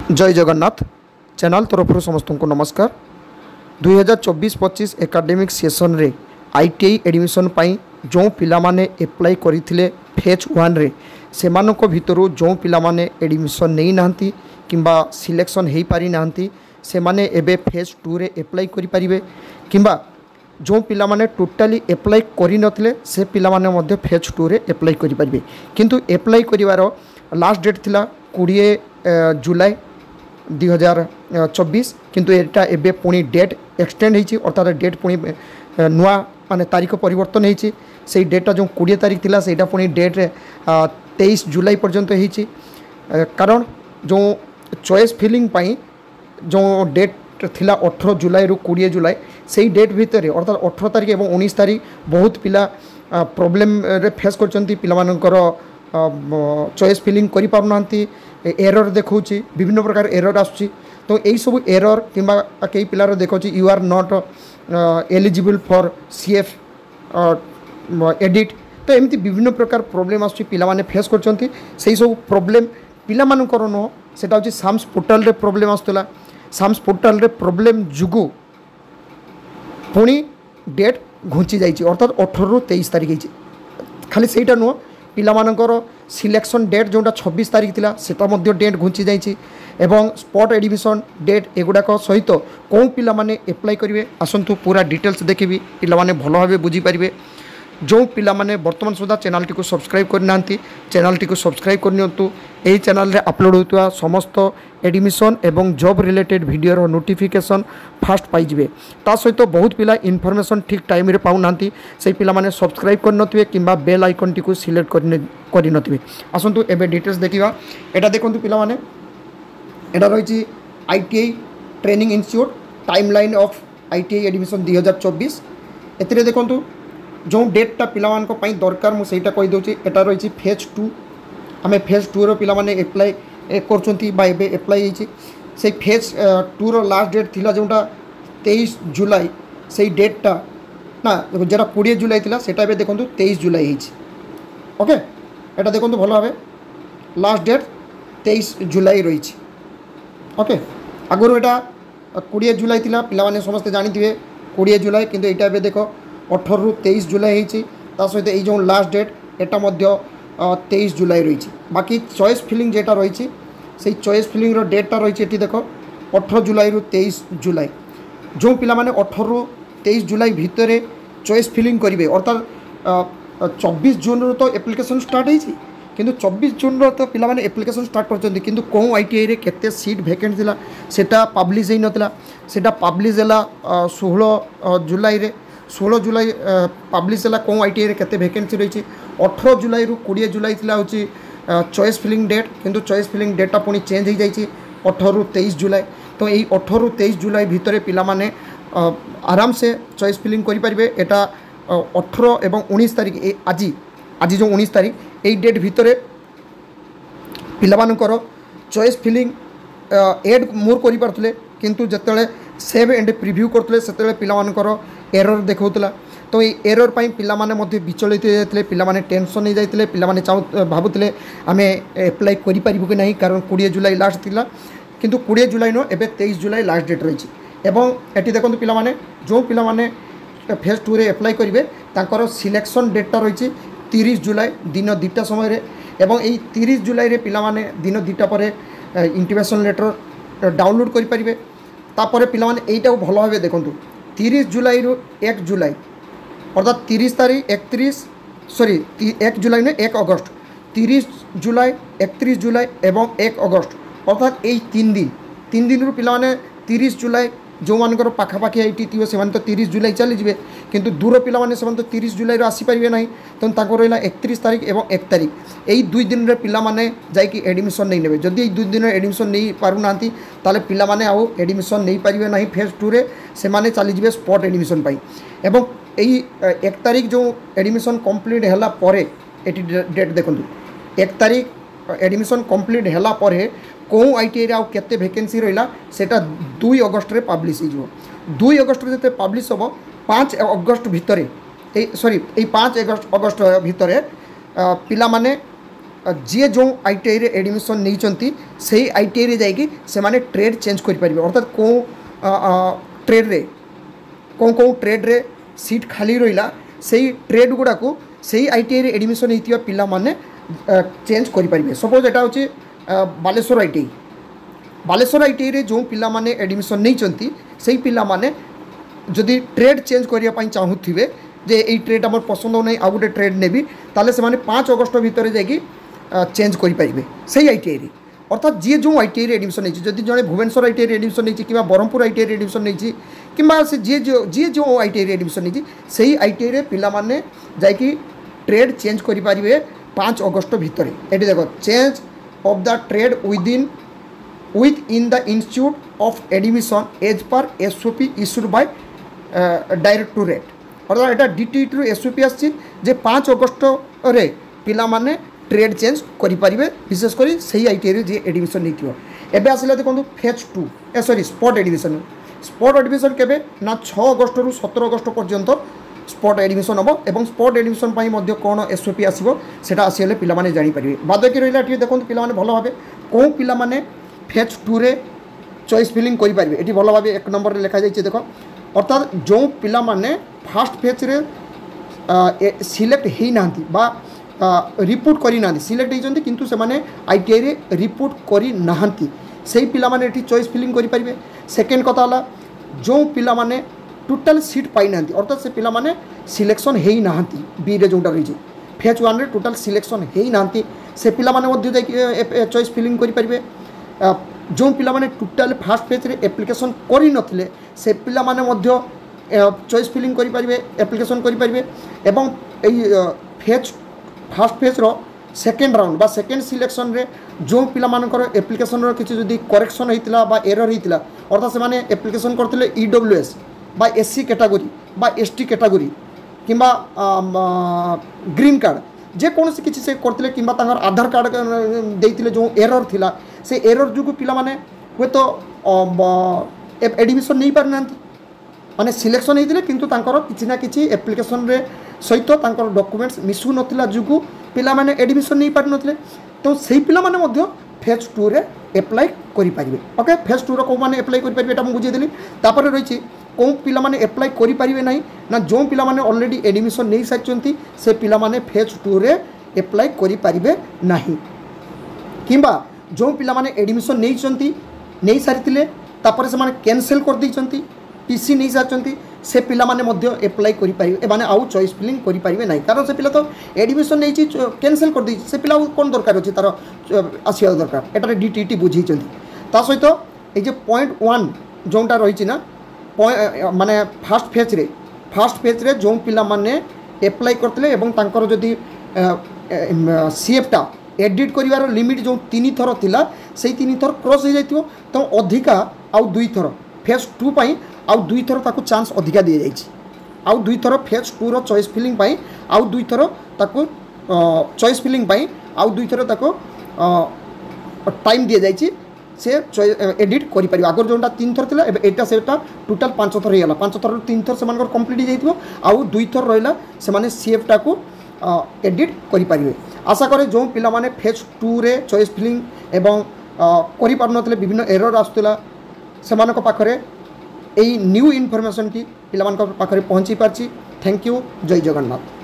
जय जगन्नाथ चैनल तरफ समस्त को नमस्कार। 2024-25 एकाडेमिक सेसन रे आईटीआई एडमिशन पाई जो पिला माने एप्लाई करथिले फेज 1 रे सेमानक भितरु जो पिला माने एडमिशन नहीं नांती किंबा सिलेक्शन हेई पारि नांती से माने एबे फेज 2 रे एप्लाई करि परिबे किंबा जो पिला माने टोटाली एप्लाई करि नथिले से पिला माने मध्ये फेज 2 रे एप्लाई करि परिबे। किंतु एप्लाई करिवार लास्ट डेट थिला 20 जुलाई 2024 किंतु एटा एबे पुणी डेट एक्सटेंड होती अर्थात डेट पुणी नुआ माने तारीख परिवर्तन होती से डेटा जो 20 तारीख थिला सेटा पुणी डेट 23 जुलाई पर्यंत होती कारण जो चॉइस फिलिंग पाई जो डेट थिला 18 जुलाई रु 20 जुलाई से डेट भितर अर्थात 18 तारीख और 19 तारीख बहुत पिला प्रॉब्लम रे फेस करचंती पिला मानकर चॉइस फिलिंग करि पारु नांती एरर देखौची विभिन्न प्रकार एरर आसुची तो यही सब एरर किंबा कई पिलार देखौची you are not eligible for CF edit तो एमती विभिन्न प्रकार प्रॉब्लम आसुची पिला माने फेस करचंती सेही सब प्रॉब्लम पिला मानकर न सेटा होची साम्स पोर्टल रे प्रॉब्लम आस्तला साम्स पोर्टल रे प्रॉब्लम जुगु पुणी डेट घुंची जाइए अर्थात 18 रु 23 तारीख होती खाली सेटा नुह पिला मानकर सिलेक्शन डेट जोटा 26 तारीख थिला सेटा मध्य डेट घुंची जाइए एवं स्पॉट एडमिशन डेट एगुड़ाक सहित कौन पिला माने एप्लाई करेंगे आसतु पूरा डिटेल्स देखी पिला माने भल भाव बुझीपारे जो पिला माने वर्तमान सुधा चैनल टी को सब्सक्राइब करना चैनल टी को सब्सक्राइब करनियंतु एही चैनल रे अपलोड होता समस्त एडमिशन एवं job related video notification fast पाइबे ता सहित बहुत पिला इनफॉरमेशन ठीक टाइम रे पाउ नांती से पिला माने सब्सक्राइब करनथिबे किंबा बेल आइकन टी को सिलेक्ट करनथिबे आसंतु एबे डिटेल्स देखिबा एटा देखंतु पिला माने एटा रहिछि ITI training institute timeline of ITI admission 2024 एतिरे देखंतु जो डेटा पिलामानक दरकार मुझे कही दूसरी एटा रही फेज 2 आम फेज 2 पिला माने एप्लाई कर एप्लाई से फेज 2 रो लास्ट डेट थिला जोटा 23 जुलाई से डेटा ना जेटा 20 जुलाई थिला सेटा बे देखंतु 23 जुलाई होती ओके एटा देखंतु भल भाव लास्ट डेट 23 जुलाई रही ओके आगुरी एटा 20 जुलाई थिला पिला माने समस्त जानिथिबे 20 जुलाई किंतु एटा बे देखो 18 रु 23 जुलाई होती सहित ये जो लास्ट डेट एटा मध्य 23 जुलाई रही बाकी चॉइस फिलिंग जेटा रही से चॉइस फिलिंग रो डेटा रही देख 18 जुलाई रु 23 जुलाई जो पिला माने 18 रु 23 जुलाई भितर चॉइस फिलिंग करेंगे अर्थात 24 जून रो तो एप्लिकेशन स्टार्ट होती किंतु 24 जून रो तो पिला माने एप्लिकेशन स्टार्ट करछंती किंतु कौन आईटीआई रे केते सीट वैकेंट थिला सेटा पब्लिश होई नथिला सेटा पब्लिश होला 16 जुलाई रे 16 जुलाई पब्लिश है कौन आईटीआई केते वैकेंसी रही 18 जुलाई रु 20 जुलाई थिला होची चॉइस फिलिंग डेट किंतु चॉइस फिलिंग डेटा पुणी चेंज हो जाइए 18 रु 23 जुलाई तो यही 18 रु 23 जुलाई भितर पिला माने आराम से चॉइस फिलिंग करि परिबे एटा 18 एवं 19 तारीख आज जो 19 तारीख यही डेट भितर पिला मानकर चॉइस फिलिंग एड मोर करि पारथले किंतु जतले सेव एंड प्रिव्यू करथले सेतले पिला मानकर एरर देखौतला तो ये एरर पाई पिला माने मध्य विचलित होते पिला माने टेंशन नहीं जाते पिला माने भावुले आम एप्लाई करि पारिबु कि नहीं कारण 20 जुलाई लास्ट थिला किंतु 20 जुलाई नो एबे 23 जुलाई लास्ट डेट रही एवं एटी देखंतु पिला माने जो पिला माने फेज 2 रे एप्लाई करिवे तांकर सिलेक्शन डेटा रही 30 जुलाई दिन 2टा समय रे एवं यही 30 जुलाई रे पिला माने दिन 2टा पर इंटिमेशन लेटर डाउनलोड करि परिबे तापर पिला माने एटा भल भाव देखंतु 30 जुलाई रु 1 जुलाई अर्थात 30 तारीख 1 जुलाई ने 1 अगस्त 30 जुलाई 31 जुलाई एवं 1 अगस्त अर्थात यही 3 दिन रु पिला माने 30 जुलाई जो मानकर पाखापाखि आईटी थी से तो 30 जुलाई चलीजे किंतु दूर पिला माने से तो 30 जुलाई आसीपारे ना तो रहा 31 तारीख और 1 तारीख यही 2 दिन पिला माने जाइए एडमिशन नहीं नेबे जदि 2 दिन एडमिशन नहीं पारुना ताले पिला माने आउ एडमिशन नहीं पारिबे नहीं फेज 2 रे से माने चलीजे स्पॉट एडमिशन पाई एवं यही 1 तारीख जो एडमिशन कंप्लीट हैला परे एटी डेट देखंतु 1 तारीख एडमिशन कंप्लीट हैला परे कौन आईटीआई आउ केते वैकेंसी रहिला सेटा 2 अगस्त रे पब्लिश हो 2 अगस्त रे जते पब्लिश हो 5 अगस्त भितर सॉरी 5 अगस्त भितर पिला माने जी जो ITI रे एडमिशन नहीं से ITI रे जाइए से माने ट्रेड चेंज करें अर्थात कौ ट्रेड रे कौ ट्रेड रे सीट खाली रहा से ट्रेड गुड़ा को से ITI रे एडमिशन होता पिला माने चेंज करें सपोज एटा हूँ बालेश्वर ITI रे जो पिला माने एडमिशन नहीं से पिला माने जदि ट्रेड चेंज करने चाहूे जे ये ट्रेड आम पसंद नहीं आउ गोटे ट्रेड नेबी ताले से माने 5 अगस्त भितर जाकि चेंज करें से ITI रे अर्थात जी जो ITI रे एडमिशन नहीं जदि जड़े भुवनेश्वर ITI रे एडमिशन नहीं कि ब्रह्मपुर ITI रे एडमिशन नहीं कि से जी जो ITI रे एडमिशन नहीं से ITI रे पिला माने जाकि ट्रेड चेंज करें 5 अगस्त भितर ये देख change of the trade within the institute of admission as पर SOP इश्यूड बाय डायरेक्टोरेट अर्थात यहाँ DTET रु SOP आसी 5 अगस्त रे पिला माने ट्रेड चेंज करें विशेषकर से ITI रे जी एडमिशन नहीं थो एवं आसला देखो फेज 2 सॉरी स्पॉट एडमिशन केबे ना 6 अगस्त रु 17 अगस्त पर्यंत स्पॉट एडमिशन हम और स्पॉट एडमिशन कौन SOP आसो से आसीगले पिलाने जापर बाद बाकी रहा देखो पिलाने भल भाव कौ पिलाने फेज 2 रे चॉइस फिलिंग करें ये भल भाव 1 नंबर लिखा जाइए देख अर्थात जो पिलाने फास्ट फेज रे सिलेक्ट हो ना रिपोर्ट करना सिलेक्ट होती किंतु से माने ITI रे रिपोर्ट करना से पिलाने चॉइस फिलिंग करें सेकेंड कथा जो पिलाने टोटाल सीट पाई ना अर्थात से पिलाने सिलेक्शन हो ना बी रे जोटा रही फेज 1 रे टोटाल सिलेक्शन हो ना से पिलाने चॉइस फिलिंग करें जो पिलाने टोटाल फास्ट फेज रे एप्लिकेशन करि नथिले से पिलाने चॉइस फिलिंग करें एप्लिकेशन करें एवं फेज फास्ट फेज रो सेकेंड राउंड बा सेकेंड सिलेक्शन रे जो पिलामानकर एप्लिकेशन रो किछि जदि करेक्शन होइतिला बा एरर होइतिला अर्थात से माने एप्लिकेशन करथिले EWS बा SC कैटेगरी बा ST कैटेगरी किंबा ग्रीन कार्ड जे कौन किसी से करथिले किंबा तांगर आधार कार्ड देइतिले जो एरर थिला से एरर जुगु पिला माने हुए तो एडमिशन नहीं पार नांती माने सिलेक्शन होइतिले किंतु तांकर किछि ना किछि एप्लिकेशन रे सहित तांकर डॉक्यूमेंट्स मिसु नथिला जुगु पिला माने एडमिशन नहीं पार नथिले तो सेही पिला माने मध्य फेज 2 रे अप्लाई करि पारिबे ओके फेज 2 रो को माने अप्लाई करि पारिबे एटा हम बुझी देली तापर रहिछि कौन पिला माने अप्लाई करि पारिबे नाही ना जो पिला माने ऑलरेडी एडमिशन नहीं साचंती से पिला माने फेज 2 रे अप्लाई करि पारिबे नाही किंबा जो पिला माने एडमिशन नहीं सारिथिले तापर से माने कैंसिल कर दैचंती टीसी नहीं साचंती से पिला माने मध्य अप्लाई करि पारिबे माने आउ चॉइस फिलिंग करि पारिबे नाही कारण से पिला तो एडमिशन नहीं कैंसिल कर दै से पिला कोन दरकार अछि तार आसिया दरकार एटारे DTET बुझीचंती ता सहित ए जे पॉइंट 1 जोंटा रहिछि ना माने फास्ट फेज रे जो पिला माने अप्लाई करथिले एवं तांकर जदी CF टा एडिट करिवार लिमिट जो 3 थर थिला से 3 थर क्रॉस हो जाइतिबो तो अधिका आउ 2 थर फेज 2 पई आउ 2 थर ताकू चांस अधिका दिया जाइछि आउ 2 थर फेज 2 रो चॉइस फिलिंग पई आउ 2 थर ताकू चॉइस फिलिंग पई आउ 2 थर ताकू टाइम दिया जाइछि से एडिट करि पारि आगर जोंटा 3 थर थिला एटा सेटा टोटल 5 थर हेला 5 थर 3 थर से मानकर कंप्लीट हो जाइतिबो आउ 2 थर रहला से माने CF टा को एडिट करि पारिबे आशा करे जो पिला माने फेज 2 रे चॉइस फिलिंग एवं करि पार नथिले विभिन्न एरर आस्तला सेमानक पाखरे एई न्यू इनफॉरमेशन टी पिला मानक पाखरे पहुंची पारची थैंक यू जय जगन्नाथ।